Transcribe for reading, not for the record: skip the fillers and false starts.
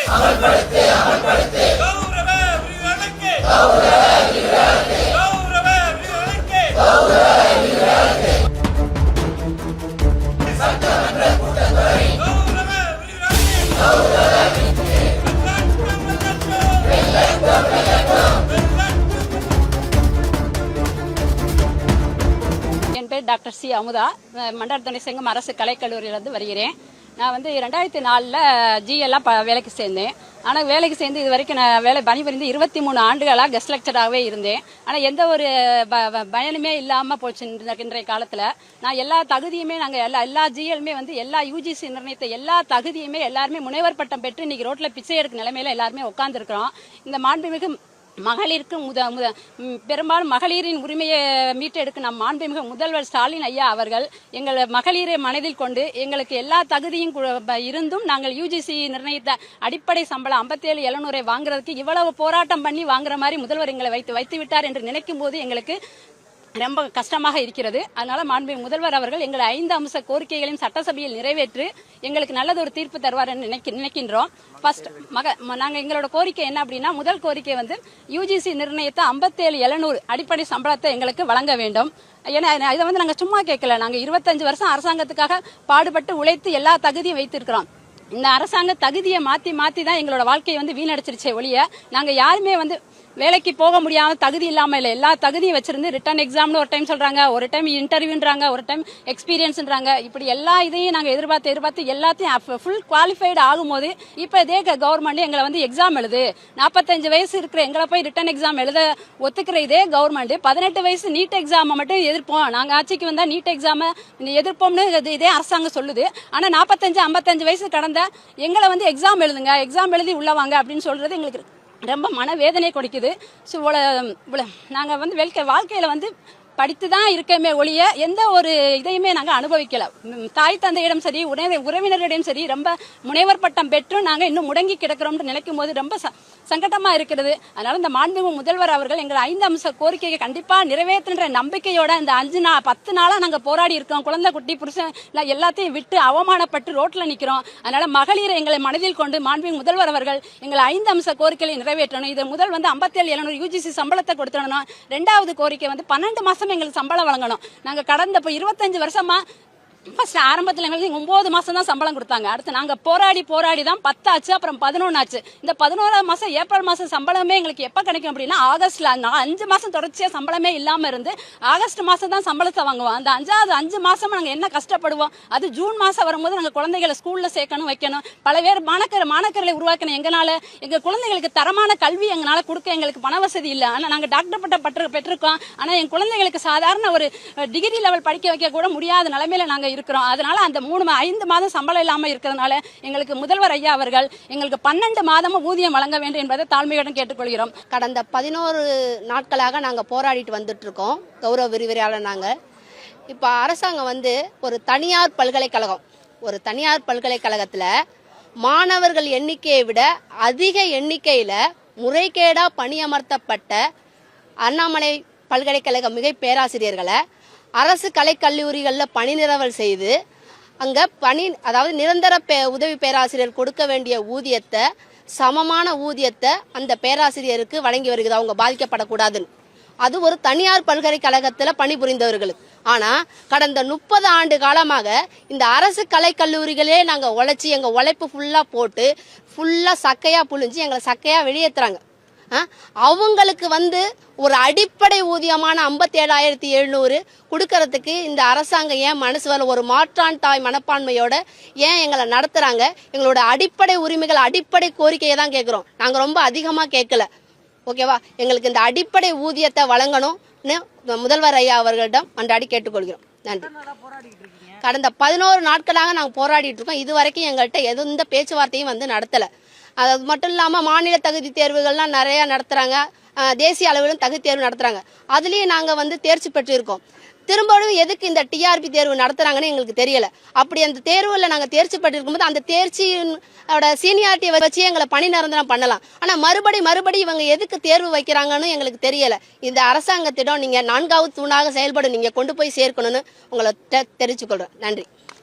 என் பேர் doctor C Amudha. மண்டார் துணை செங்கம் அரசு கலைக்கல்லூரியிலிருந்து வருகிறேன். நான் 2004 ஜிஎல்லாம் வேலைக்கு சேர்ந்தேன். ஆனால் வேலைக்கு சேர்ந்து இது வரைக்கும் நான் வேலை பணிபுரிந்து 23 ஆண்டுகளாக கெஸ்ட் லெக்சராகவே இருந்தேன். ஆனால் எந்த ஒரு பயனுமே இல்லாமல் போச்சு. இன்றைய காலத்தில் நான் எல்லா தகுதியுமே நாங்கள் எல்லா ஜிஎலுமே எல்லா யூஜிசி நிர்ணயித்த எல்லா தகுதியுமே எல்லாருமே முனைவர் பட்டம் பெற்று இன்னைக்கு ரோட்டில் பிச்சை எடுக்க நிலைமையில எல்லாருமே உட்காந்துருக்கிறோம். இந்த மாண்புமிகு மகளிருக்கு பெரும்பாலும் மகளிரின் உரிமையை மீட்டெடுக்க நம் மாண்புமிகு முதல்வர் ஸ்டாலின் ஐயா அவர்கள் எங்கள் மகளிரை மனதில் கொண்டு எங்களுக்கு எல்லா தகுதியும் இருந்தும் நாங்கள் யூஜிசி நிர்ணயித்த அடிப்படை சம்பளம் 57,700 வாங்குறதுக்கு இவ்வளவு போராட்டம் பண்ணி வாங்குற மாதிரி முதல்வர் எங்களை வைத்து விட்டார் என்று நினைக்கும் போது எங்களுக்கு ரொம்ப கஷ்டமாக இருக்கிறது. அதனால மாண்புமிகு முதல்வர் அவர்கள் எங்களை 5 அம்ச கோரிக்கைகளையும் சட்டசபையில் நிறைவேற்றி எங்களுக்கு நல்லது ஒரு தீர்ப்பு தருவார் என்று நினைக்கின்றோம். ஃபர்ஸ்ட் நாங்க எங்களோட கோரிக்கை என்ன அப்படின்னா, முதல் கோரிக்கை யூஜிசி நிர்ணயித்த 57,700 அடிப்படை சம்பளத்தை எங்களுக்கு வழங்க வேண்டும். ஏன்னா இதை நாங்க சும்மா கேட்கல. நாங்க 25 வருஷம் அரசாங்கத்துக்காக பாடுபட்டு உழைத்து எல்லா தகுதியும் வைத்திருக்கிறோம். இந்த அரசாங்க தகுதியை மாத்தி தான் எங்களோட வாழ்க்கையை வீணடிச்சிருச்சே ஒழிய நாங்க யாருமே வேலைக்கு போக முடியாம தகுதி இல்லாம இல்ல. எல்லா தகுதியும் வச்சிருந்து ரிட்டன் எக்ஸாம்னு ஒரு டைம் சொல்றாங்க, ஒரு டைம் இன்டர்வியூன்றாங்க, ஒரு டைம் எக்ஸ்பீரியன்ஸ்ன்றாங்க. இப்படி எல்லா இதையும் நாங்க எதிர்பார்த்து எல்லாத்தையும் ஃபுல் குவாலிஃபைடு ஆகும்போது இப்ப இதே கவர்மெண்ட் எங்களை எக்ஸாம் எழுது 45 வயசு இருக்கிற எங்களை போய் ரிட்டன் எக்ஸாம் எழுத ஒத்துக்கிற இதே கவர்மெண்ட் 18 வயசு நீட் எக்ஸாம் மட்டும் எதிர்ப்போம், நாங்க ஆட்சிக்கு வந்தா நீட் எக்ஸாம் எதிர்ப்போம்னு இதே அரசாங்கம் சொல்லுது. ஆனா 45-55 வயசு கடந்த எங்களை எக்ஸாம் எழுதுங்க, எக்ஸாம் எழுதி உள்ள வாங்க அப்படின்னு சொல்றது எங்களுக்கு ரொம்ப மனவேதனை கொடுக்குது. நாங்க வாழ்க்கையில படித்து தான் இருக்கமே ஒழிய எந்த ஒரு இதையுமே நாங்க அனுபவிக்கல. தாய் தந்தையிடம் சரி உறவினர்களிடம் சரி ரொம்ப முனைவர் பட்டம் பெற்று நாங்க இன்னும் முடங்கி கிடக்கிறோம்னு நினைக்கும் போது ரொம்ப சங்கடமா இருக்கிறது. அதனால இந்த மாண்புமிகு முதல்வர் அவர்கள் எங்கள் 5 அம்ச கோரிக்கையை கண்டிப்பா நிறைவேற்றுன்ற நம்பிக்கையோட இந்த 10 நாளா நாங்க போராடி இருக்கோம். குழந்தை குட்டி புருஷன் எல்லாத்தையும் விட்டு அவமானப்பட்டு ரோட்ல நிக்கிறோம். அதனால மகளிரை எங்களை மனதில் கொண்டு மாண்புமிகு முதல்வர் அவர்கள் எங்கள் 5 அம்ச கோரிக்கையை நிறைவேற்றணும். இது முதல் 57,700 யூஜிசி சம்பளத்தை கொடுத்துடணும். 2வது கோரிக்கை 12 மாசம் எங்களுக்கு சம்பளம் வழங்கணும். நாங்க கடந்த 25 வருஷமா ஆரம்பத்தில் எங்களுக்கு 9 மாசம் தான் சம்பளம் கொடுத்தாங்க. அடுத்து நாங்க போராடி தான் 10 ஆச்சு, அப்புறம் 11 ஆச்சு. இந்த 11ஆம் மாசம் ஏப்ரல் மாசம் சம்பளமே எங்களுக்கு எப்ப கிடைக்கும் அப்படின்னா ஆகஸ்ட்ல. 5 மாசம் தொடர்ச்சியா சம்பளமே இல்லாம இருந்து ஆகஸ்ட் மாசம் தான் சம்பளத்தை வாங்குவோம். அந்த 5 மாசம் நாங்க என்ன கஷ்டப்படுவோம். அது ஜூன் மாசம் வரும்போது நாங்க குழந்தைகளை ஸ்கூல்ல சேர்க்கணும் வைக்கணும். பல பேர் மாணக்கர்களை உருவாக்கணும். எங்களால எங்க குழந்தைகளுக்கு தரமான கல்வி எங்களால கொடுக்க எங்களுக்கு பண வசதி இல்லை. ஆனா நாங்க டாக்டர் பட்டம் பெற்றிருக்கோம். ஆனா என் குழந்தைகளுக்கு சாதாரண ஒரு டிகிரி லெவல் படிக்க வைக்க கூட முடியாத நிலைமையில நாங்க இருக்கிறோம். அதனால அந்த 5 மாதம் சம்பளம் இல்லாம இருக்கிறதுனால எங்களுக்கு முதல்வர் ஐயா அவர்கள் எங்களுக்கு 12 மாதமும் ஊதியம் வழங்க வேண்டும் என்பதை தாழ்மையுடன் கேட்டுக்கொள்கிறோம். கடந்த 11 நாட்களாக நாங்க போராடிட்டு வந்துட்டு இருக்கோம். கௌரவ விரிவுரையாளர் நாங்க இப்ப அரசாங்கம் ஒரு தனியார் பல்கலைக்கழகத்துல மாணவர்கள் எண்ணிக்கையை விட அதிக எண்ணிக்கையில முறைகேடா பணியமர்த்தப்பட்ட அண்ணாமலை பல்கலைக்கழக மிகை பேராசிரியர்களை அரசு கலைக்கல்லூரிகளில் பணி நிரவல் செய்து அங்கே அதாவது நிரந்தர உதவி பேராசிரியர் கொடுக்க வேண்டிய ஊதியத்தை சமமான ஊதியத்தை அந்த பேராசிரியருக்கு வழங்கி வருகிறது. அவங்க பாதிக்கப்படக்கூடாதுன்னு. அது ஒரு தனியார் பல்கலைக்கழகத்தில் பணிபுரிந்தவர்களுக்கு. ஆனால் கடந்த 30 ஆண்டு காலமாக இந்த அரசு கலைக்கல்லூரிகளே நாங்கள் உழைச்சி எங்கள் உழைப்பு ஃபுல்லாக போட்டு ஃபுல்லாக சக்கையாக புழிஞ்சு எங்களை சக்கையாக வெளியேற்றுறாங்க. அவங்களுக்கு ஒரு அடிப்படை ஊதியமான 57,700 கொடுக்கறதுக்கு இந்த அரசாங்கம் ஏன் மனசு வரல? ஒரு மாற்றான் தாய் மனப்பான்மையோட ஏன் எங்களை நடத்துறாங்க? எங்களோட அடிப்படை உரிமைகள் அடிப்படை கோரிக்கையை தான் கேட்கிறோம். நாங்க ரொம்ப அதிகமா கேட்கல. ஓகேவா? எங்களுக்கு இந்த அடிப்படை ஊதியத்தை வழங்கணும்னு முதல்வர் ஐயா அவர்களிடம் அன்றாடி கேட்டுக்கொள்கிறோம். நன்றி. கடந்த 11 நாட்களாக நாங்கள் போராடிட்டு இருக்கோம். இதுவரைக்கும் எங்கள்கிட்ட எந்த பேச்சுவார்த்தையும் நடத்தல. அது மட்டும் இல்லாமல் மாநில தகுதி தேர்வுகள்லாம் நிறைய நடத்துறாங்க. தேசிய அளவிலும் தகுதி தேர்வு நடத்துறாங்க. அதுலயும் நாங்க தேர்ச்சி பெற்றிருக்கோம். திரும்பவும் எதுக்கு இந்த டிஆர்பி தேர்வு நடத்துறாங்கன்னு எங்களுக்கு தெரியல. அப்படி அந்த தேர்வுல நாங்க தேர்ச்சி பெற்றிருக்கும் போது அந்த தேர்ச்சியோட சீனியாரிட்டியை வச்சு எங்களை பணி நிரந்தரம் பண்ணலாம். ஆனா மறுபடி இவங்க எதுக்கு தேர்வு வைக்கிறாங்கன்னு எங்களுக்கு தெரியல. இந்த அரசாங்கத்திடம் நீங்க 4வது தூணாக செயல்பட நீங்க கொண்டு போய் சேர்க்கணும்னு உங்களை தெரிவிச்சுக்கொள்றேன். நன்றி.